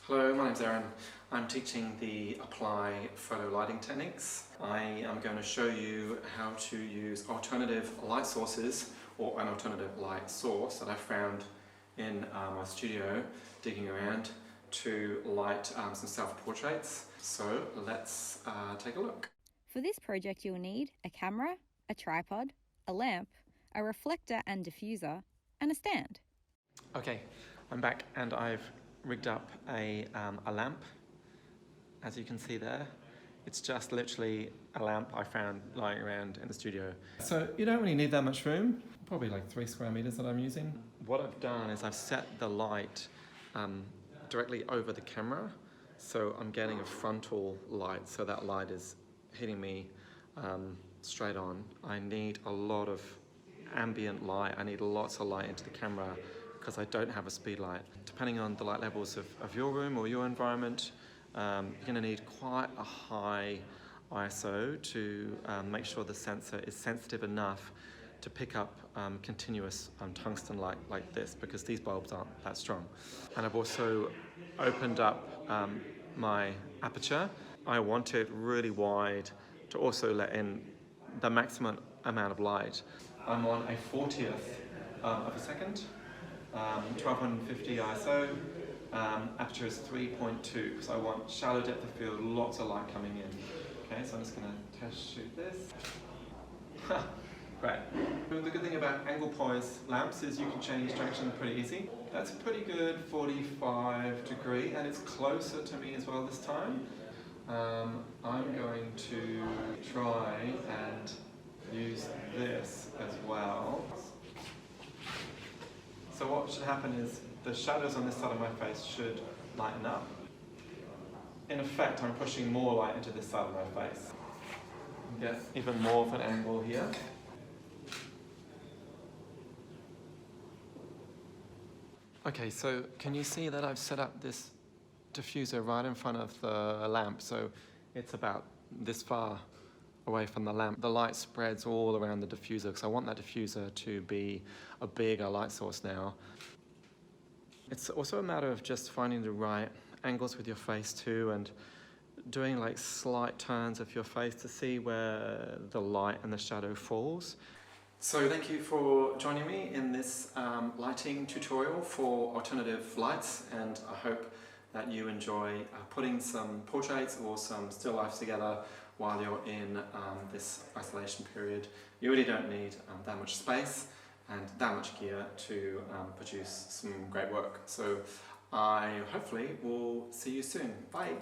Hello, my name's Aaron. I'm teaching the Apply Photo Lighting Techniques. I am going to show you how to use alternative light sources or an alternative light source that I found in my studio digging around to light some self-portraits. So let's take a look. For this project you'll need a camera, a tripod, a lamp, a reflector and diffuser, and a stand. Okay, I'm back and I've rigged up a lamp. As you can see there, it's just literally a lamp I found lying around in the studio. So you don't really need that much room, probably like 3 square meters that I'm using. What I've done is I've set the light directly over the camera, so I'm getting a frontal light, so that light is hitting me straight on. I need a lot of ambient light, I need lots of light into the camera because I don't have a speed light. Depending on the light levels of your room or your environment, you're going to need quite a high ISO to make sure the sensor is sensitive enough to pick up continuous tungsten light like this, because these bulbs aren't that strong. And I've also opened up my aperture. I want it really wide to also let in the maximum amount of light. I'm on a 40th of a second, 1250 ISO, aperture is 3.2 because I want shallow depth of field, lots of light coming in. Okay, so I'm just going to test shoot this. Great. The good thing about angle poise lamps is you can change direction pretty easy. That's a pretty good 45 degree and it's closer to me as well this time. I'm going to try and use this as well. So what should happen is the shadows on this side of my face should lighten up. In effect, I'm pushing more light into this side of my face. Get even more of an angle here. Okay, so can you see that I've set up this diffuser right in front of the lamp, so it's about this far away from the lamp. The light spreads all around the diffuser because I want that diffuser to be a bigger light source now. It's also a matter of just finding the right angles with your face too, and doing like slight turns of your face to see where the light and the shadow falls. So thank you for joining me in this lighting tutorial for alternative lights, and I hope that you enjoy putting some portraits or some still lifes together while you're in this isolation period. You really don't need that much space and that much gear to produce some great work. So I hopefully will see you soon. Bye.